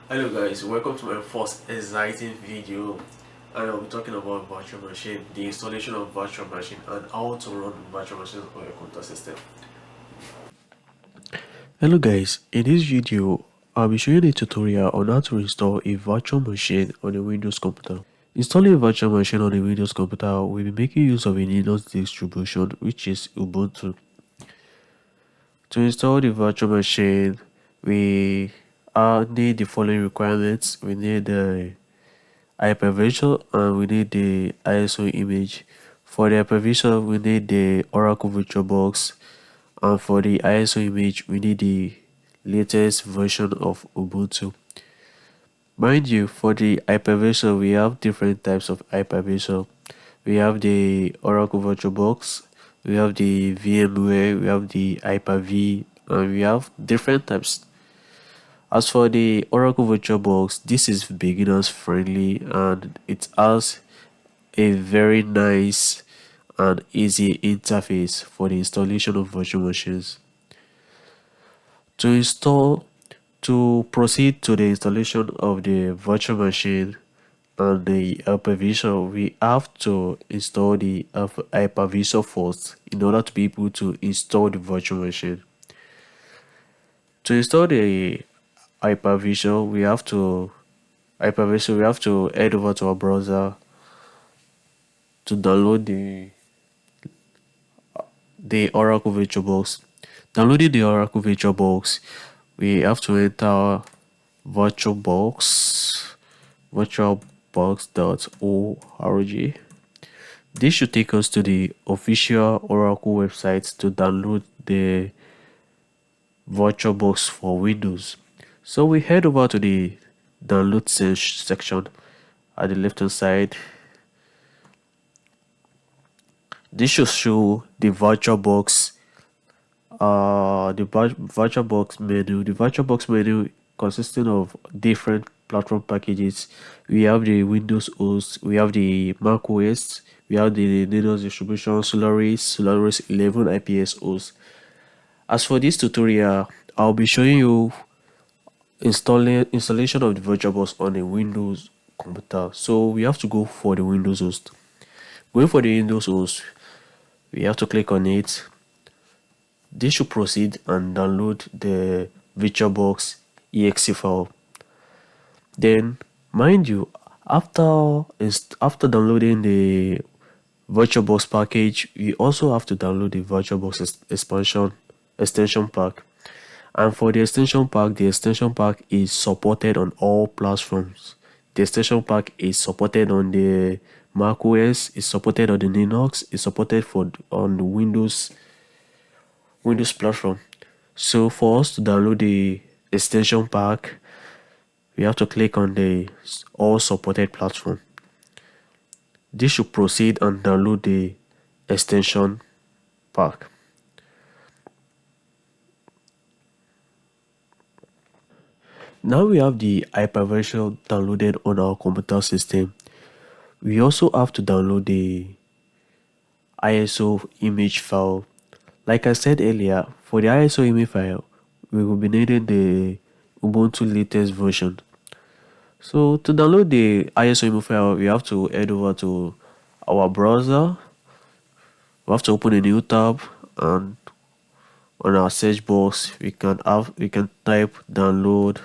Hello guys, welcome to my first exciting video, and I'll be talking about virtual machine, the installation of virtual machine and how to run virtual machines on your computer system. Hello guys, in this video I'll be showing a tutorial on how to install a virtual machine on a Windows computer. Installing a virtual machine on a Windows computer will be making use of a Linux distribution which is Ubuntu. To install the virtual machine, we need the following requirements. We need the hypervisor and we need the ISO image. For the hypervisor, we need the Oracle VirtualBox, and for the ISO image, we need the latest version of Ubuntu. Mind you, for the hypervisor, we have different types of hypervisor. We have the Oracle VirtualBox, we have the VMware, we have the Hyper-V, and we have different types. As for the Oracle VirtualBox, this is beginners friendly and it has a very nice and easy interface for the installation of virtual machines. To proceed to the installation of the virtual machine and the hypervisor, we have to install the hypervisor first in order to be able to install the virtual machine. To install the hypervisor, we have to head over to our browser to download the Oracle VirtualBox. Downloading the Oracle VirtualBox, we have to enter virtualbox.org. This should take us to the official Oracle website to download the VirtualBox for Windows. So we head over to the download section at the left hand side. This should show the VirtualBox VirtualBox menu. The VirtualBox menu consisting of different platform packages. We have the Windows OS, we have the Mac OS, we have the Linux distribution, Solaris 11 IPS OS. As for this tutorial, I'll be showing you installation of the VirtualBox on a Windows computer. So we have to go for the Windows host. Going for the Windows host, we have to click on it. This should proceed and download the VirtualBox exe file. Then, mind you, after downloading the VirtualBox package, we also have to download the VirtualBox extension pack. And for the extension pack is supported on all platforms. The extension pack is supported on the Mac OS, is supported on the Linux, is supported on the Windows platform. So for us to download the extension pack, we have to click on the all supported platform. This should proceed and download the extension pack. Now we have the hypervisor downloaded on our computer system. We also have to download the ISO image file. Like I said earlier, for the ISO image file, we will be needing the Ubuntu latest version. So to download the ISO image file, we have to head over to our browser. We have to open a new tab, and on our search box we can type download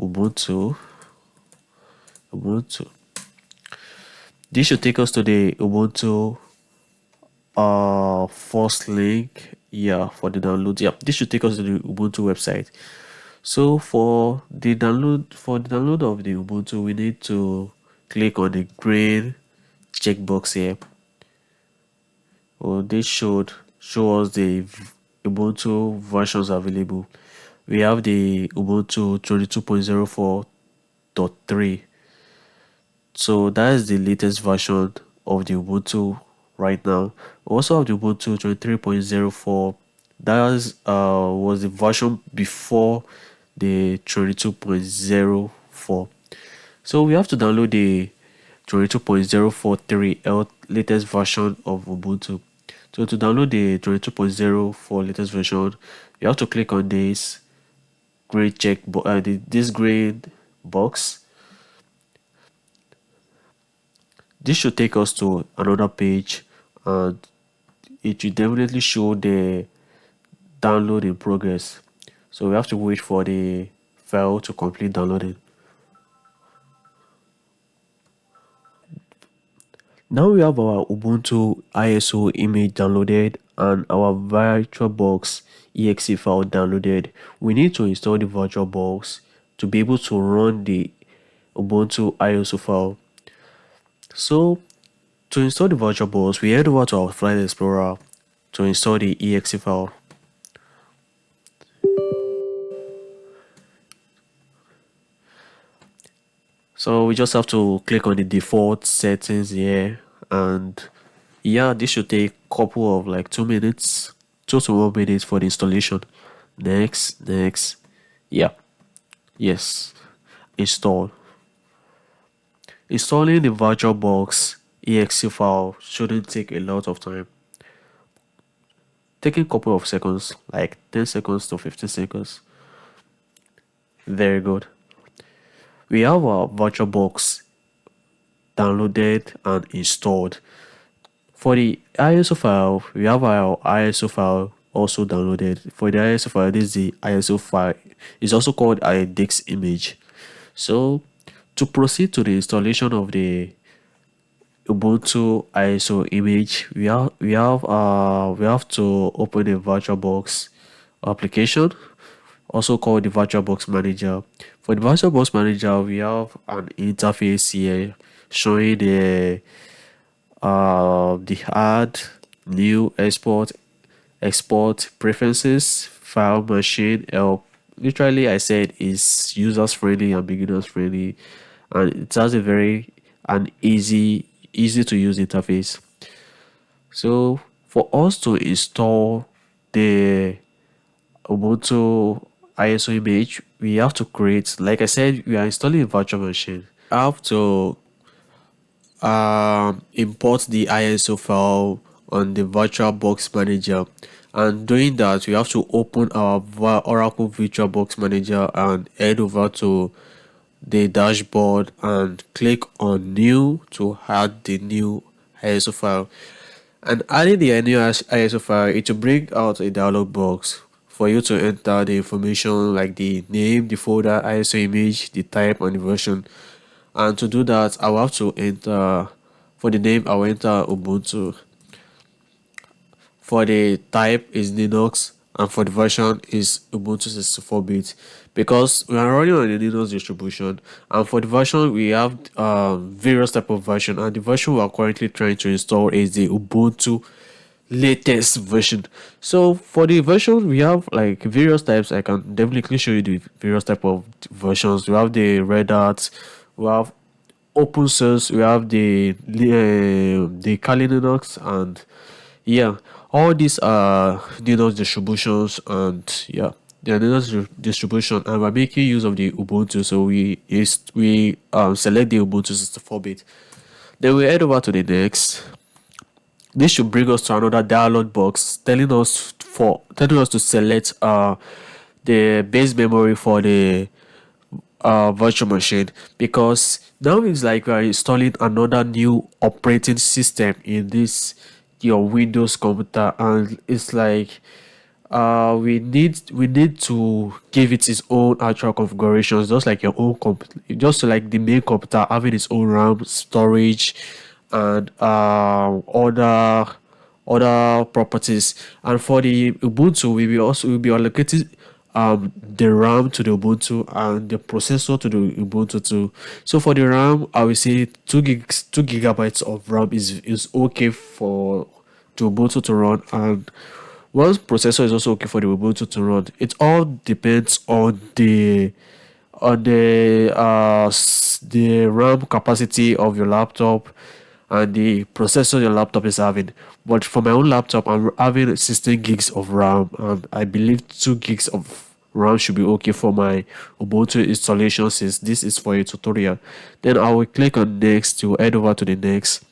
Ubuntu. This should take us to the Ubuntu first link for the download. This should take us to the Ubuntu website. So for the download of the Ubuntu, we need to click on the green checkbox here. This should show us the Ubuntu versions available. We have the Ubuntu 22.04.3. So that is the latest version of the Ubuntu right now. We also have the Ubuntu 23.04. That was the version before the 22.04. So we have to download the 22.043 latest version of Ubuntu. So to download the 22.04 latest version, you have to click on this green this green box. This should take us to another page, and it will definitely show the download in progress. So we have to wait for the file to complete downloading. Now we have our Ubuntu ISO image downloaded and our VirtualBox exe file downloaded. We need to install the VirtualBox to be able to run the Ubuntu ISO file. So to install the VirtualBox, we head over to our File Explorer to install the exe file. So we just have to click on the default settings here, and yeah, this should take a couple of like 2 minutes, 2 to 1 minute for the installation. Next, yeah, yes, install. Installing the VirtualBox exe file shouldn't take a lot of time. Taking a couple of seconds, like 10 seconds to 15 seconds. Very good. We have our VirtualBox downloaded and installed. For the ISO file, we have our ISO file also downloaded. For the ISO file, this is the ISO file. It's also called a Dix image. So to proceed to the installation of the Ubuntu ISO image, we have to open the VirtualBox application, also called the VirtualBox Manager. For the VirtualBox Manager, we have an interface here showing the add, new, export preferences, file, machine, help. Literally, I said is users friendly and beginners friendly, and it has a very easy to use interface. So for us to install the Ubuntu ISO image, we have to create, like I said, we are installing a virtual machine. I have to import the ISO file on the VirtualBox Manager, and doing that we have to open our Oracle VirtualBox Manager and head over to the dashboard and click on new to add the new ISO file. And adding the new ISO file, it will bring out a dialog box for you to enter the information like the name, the folder, ISO image, the type, and the version. And to do that, I will have to enter, for the name I will enter Ubuntu, for the type is Linux, and for the version is Ubuntu 64-bit, because we are running on the Linux distribution. And for the version, we have various type of version, and the version we are currently trying to install is the Ubuntu latest version. So for the version, we have like various types. I can definitely show you the various type of versions. We have the Red Hat, we have open source, we have the Kali Linux, and yeah, all these are Linux distributions, and yeah, they are Linux distribution, and we're making use of the Ubuntu, so we select the Ubuntu 64-bit. Then we head over to the next. This should bring us to another dialog box telling us to select the base memory for the virtual machine, because now it's like we are installing another new operating system in this your Windows computer, and it's like we need to give it its own actual configurations, just like your own just like the main computer having its own RAM, storage, and other properties. And for the Ubuntu, we will be allocating the RAM to the Ubuntu and the processor to the Ubuntu too. So for the RAM, I will say 2 gigabytes of RAM is okay for the Ubuntu to run, and one processor is also okay for the Ubuntu to run. It all depends on the the RAM capacity of your laptop and the processor your laptop is having. But for my own laptop, I'm having 16 gigs of RAM, and I believe 2 gigs of RAM should be okay for my Ubuntu installation, since this is for a tutorial. Then I will click on next to head over to the next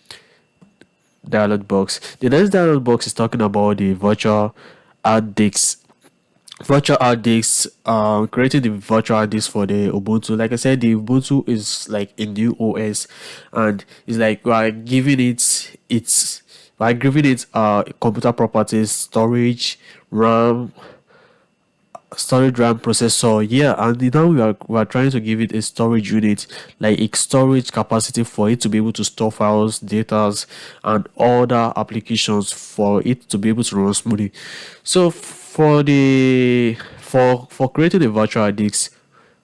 dialog box. The next dialog box is talking about the virtual hard disk. virtual hard disks, creating the virtual hard disk for the Ubuntu. Like I said, the Ubuntu is like a new OS, and it's like we're giving it computer properties, RAM, processor, yeah, and now we are trying to give it a storage unit, like a storage capacity for it to be able to store files, datas, and other applications for it to be able to run smoothly. So for creating a virtual disk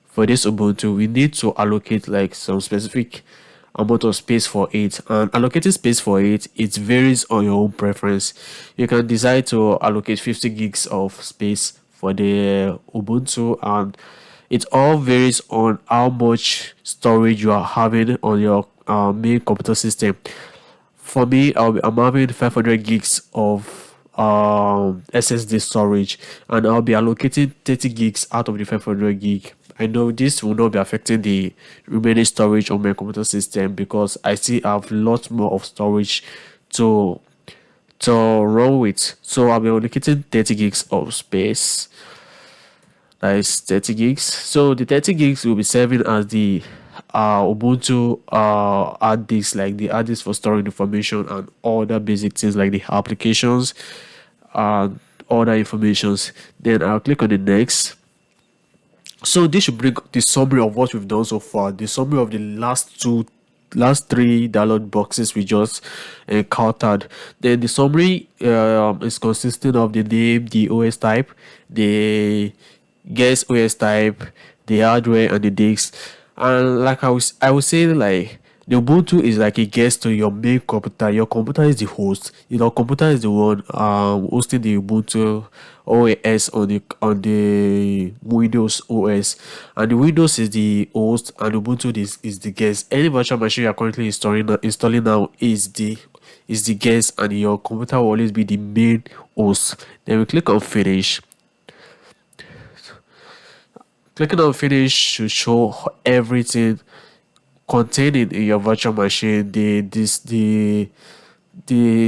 for this Ubuntu, we need to allocate like some specific amount of space for it, and allocating space for it varies on your own preference. You can decide to allocate 50 gigs of space for the Ubuntu, and it all varies on how much storage you are having on your main computer system. For me, I'm having 500 gigs of SSD storage, and I'll be allocating 30 gigs out of the 500 gig. I know this will not be affecting the remaining storage on my computer system because I still have lots more of storage to run with. So I'll be allocating 30 gigs of space. That is 30 gigs. So the 30 gigs will be serving as the Ubuntu hard disk, like the hard disk for storing information and other basic things like the applications and other informations. Then I'll click on the next. So this should bring the summary of what we've done so far, the summary of the last three download boxes we just encountered. Then the summary is consisting of the name, the OS type, the guess OS type, the hardware, and the disk. And like I would say, like the Ubuntu is like a guest to your main computer. Your computer is the host. Your computer is the one hosting the Ubuntu OS on the Windows OS, and the Windows is the host, and Ubuntu is the guest. Any virtual machine you are currently installing now is the guest, and your computer will always be the main host. Then we click on finish. Clicking on finish should show everything contained in your virtual machine, the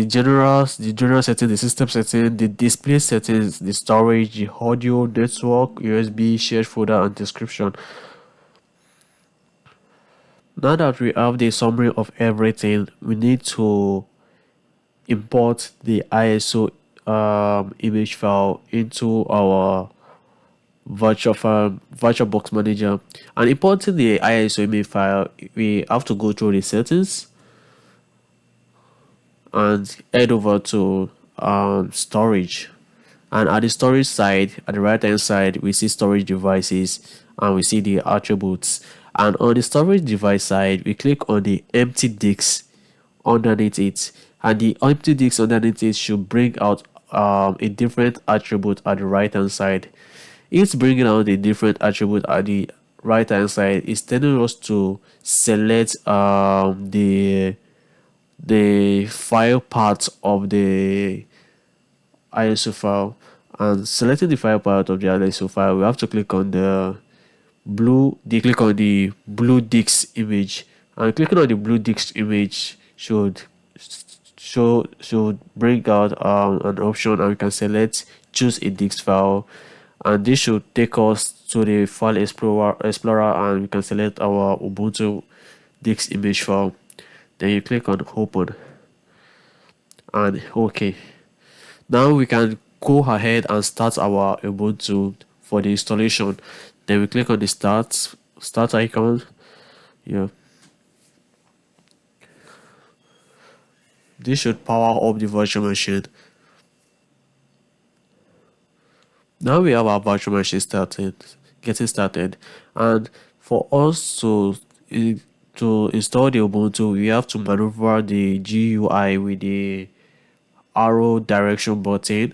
general setting, the system setting, the display settings, the storage, the audio, network, USB, shared folder, and description. Now that we have the summary of everything, we need to import the ISO image file into our VirtualBox manager. And importing the ISO image file, we have to go through the settings and head over to storage. And at the storage side, at the right hand side, we see storage devices and we see the attributes. And on the storage device side, we click on the empty disk underneath it, and the empty disk underneath it should bring out a different attribute at the right hand side. It's bringing out a different attribute at the right hand side. It's telling us to select the file part of the ISO file, and selecting the file part of the ISO file, we have to click on the blue disk image, and clicking on the blue disk image should bring out an option, and we can select choose a disk file, and this should take us to the file explorer, and we can select our Ubuntu disk image file. Then you click on open and okay. Now we can go ahead and start our Ubuntu for the installation. Then we click on the start icon. Yeah, this should power up the virtual machine. Now we have our virtual machine getting started, and for us to install the Ubuntu, we have to maneuver the GUI with the arrow direction button,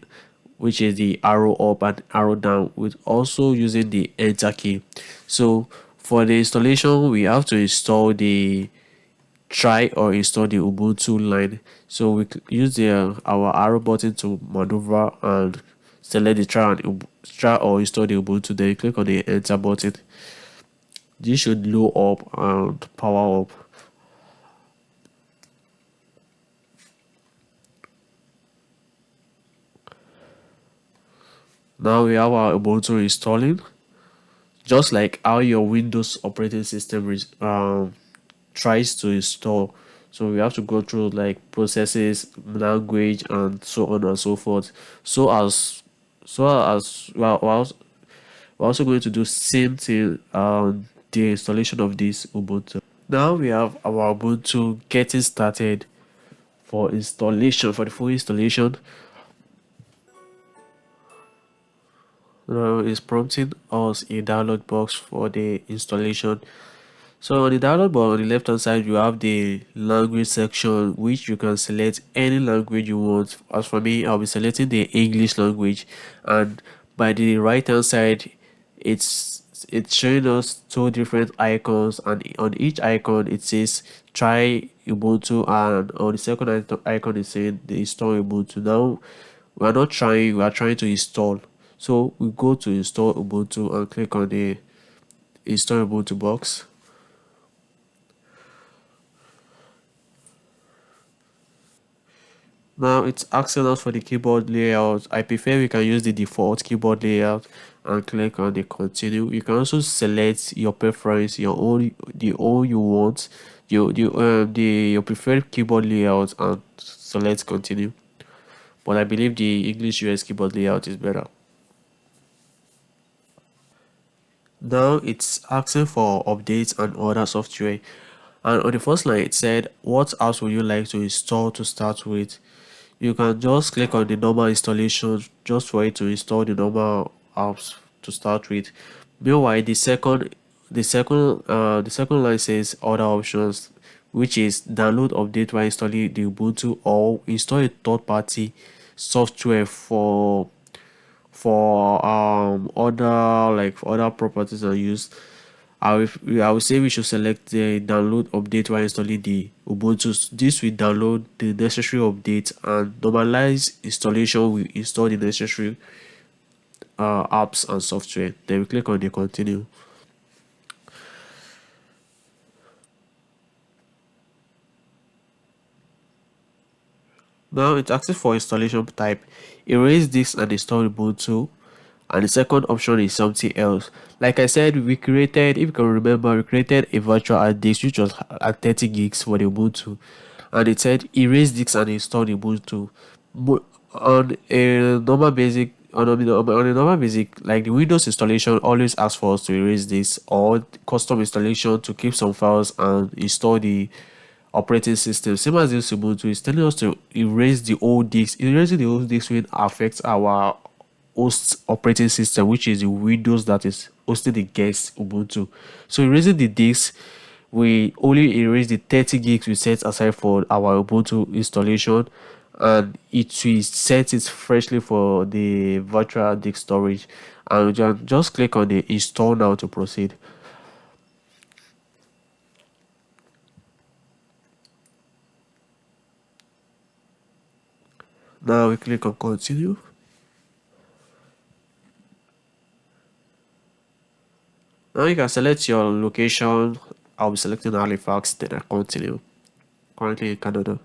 which is the arrow up and arrow down, with also using the enter key. So for the installation, we have to install the try or install the Ubuntu line. So we use our arrow button to maneuver and select the try or install the Ubuntu. Then click on the enter button. This should load up and power up. Now we have our Ubuntu installing, just like how your Windows operating system tries to install. So we have to go through like processes, language, and so on and so forth. So as well, we're also going to do same thing on the installation of this Ubuntu. Now we have our Ubuntu getting started for installation, for the full installation. Now it's prompting us a download box for the installation. So on the download bar on the left hand side, you have the language section, which you can select any language you want. As for me, I'll be selecting the English language, and by the right hand side, it's showing us two different icons, and on each icon it says try Ubuntu, and on the second icon is saying the install Ubuntu. Now we are not trying, we are trying to install. So we go to install Ubuntu and click on the install Ubuntu box. Now it's asking us for the keyboard layout. I prefer we can use the default keyboard layout and click on the continue. You can also select your preference, the all you want, your preferred keyboard layout, and select continue. But I believe the English US keyboard layout is better. Now it's asking for updates and other software. And on the first line, it said, what apps would you like to install to start with? You can just click on the normal installation just for it to install the normal apps to start with. Meanwhile, the second line says other options, which is download update while installing the Ubuntu, or install a third-party software for other, like for other properties and use. I will say we should select the download update while installing the Ubuntu. This will download the necessary updates, and normalize installation will install the necessary apps and software. Then we click on the continue. Now it asks for installation type. Erase this and install Ubuntu. And the second option is something else. Like I said, if you can remember, we created a virtual hard disk which was at 30 gigs for the Ubuntu, and it said erase disk and install the Ubuntu. On a normal basic, on a normal basic, like the Windows installation always asks for us to erase this, or custom installation to keep some files and install the operating system. Same as this Ubuntu is telling us to erase the old disk. Erasing the old disk will affect our host operating system, which is the Windows that is hosting the guest Ubuntu. So erasing the disk, we only erase the 30 gigs we set aside for our Ubuntu installation, and it will set it freshly for the virtual disk storage. And we just click on the install now to proceed. Now we click on continue. Now you can select your location. I'll be selecting Halifax, then I continue. Currently in Canada.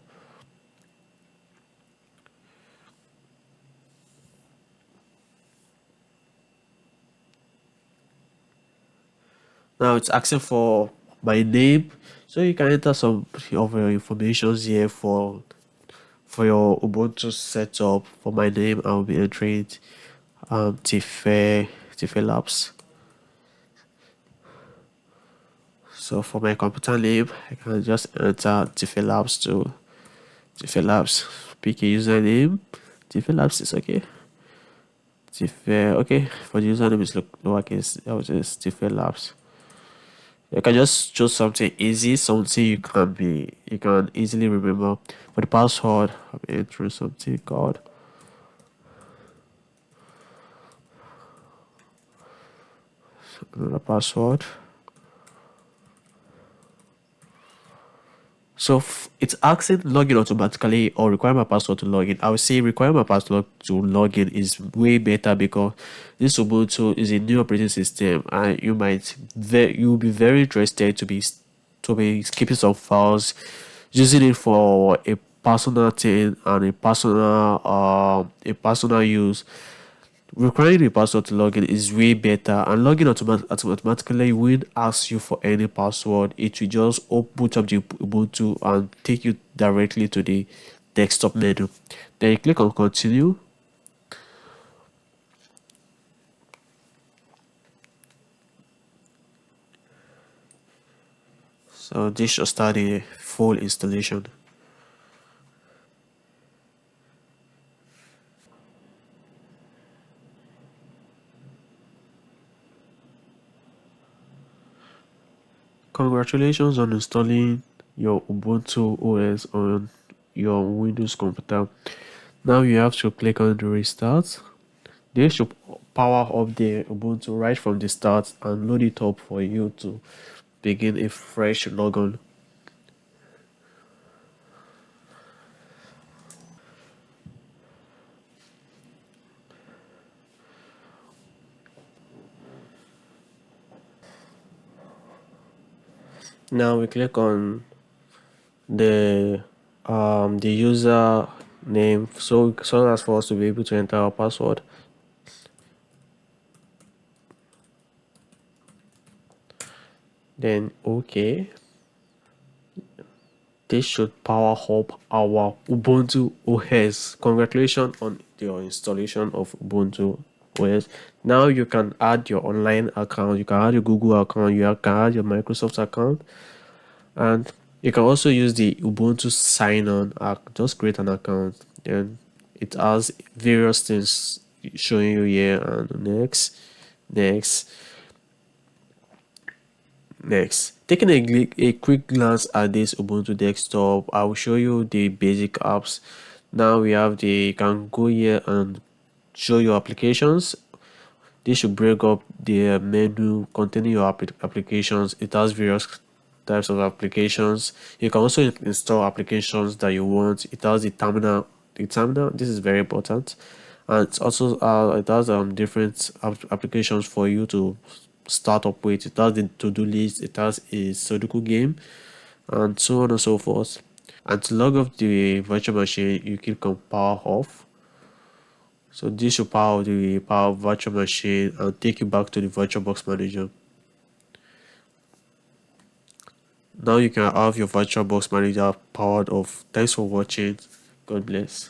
Now it's asking for my name, so you can enter some of your information here for your Ubuntu setup. For my name, I'll be entering Tife Labs. So for my computer name, I can just enter Tife Labs to Tife Labs. Pick a username. Tife Labs is okay. Tife, okay. For the username is lowercase. That was just Tife Labs. You can just choose something easy, something you can easily remember. For the password, I'm entering something called another password. So it's asking login automatically or require my password to login. I would say require my password to login is way better, because this Ubuntu is a new operating system, and you'll be very interested to be keeping some files, using it for a personal thing and a personal use. Requiring a password to log in is way better, and logging automatically won't ask you for any password. It will just boot up the Ubuntu and take you directly to the desktop menu. Then you click on continue. So this should start the full installation. Congratulations on installing your Ubuntu OS on your Windows computer. Now you have to click on the restart. This should power up the Ubuntu right from the start and load it up for you to begin a fresh logon. Now we click on the user name so as for us to be able to enter our password. Then okay, this should power up our Ubuntu OS. Congratulations on your installation of Ubuntu OS. Now you can add your online account, you can add your Google account, you can add your Microsoft account, and you can also use the Ubuntu sign-on app. Just create an account, then it has various things showing you here, and next next. Taking a quick glance at this Ubuntu desktop, I will show you the basic apps. Now we have you can go here and show your applications. This should break up the menu containing your applications. It has various types of applications. You can also install applications that you want. It has the terminal. This is very important, and it's also it has different applications for you to start up with. It has the to-do list. It has a Sudoku game, and so on and so forth. And to log off the virtual machine, you click on power off. So this should power the power virtual machine and take you back to the VirtualBox Manager. Now you can have your VirtualBox Manager powered off. Thanks for watching. God bless.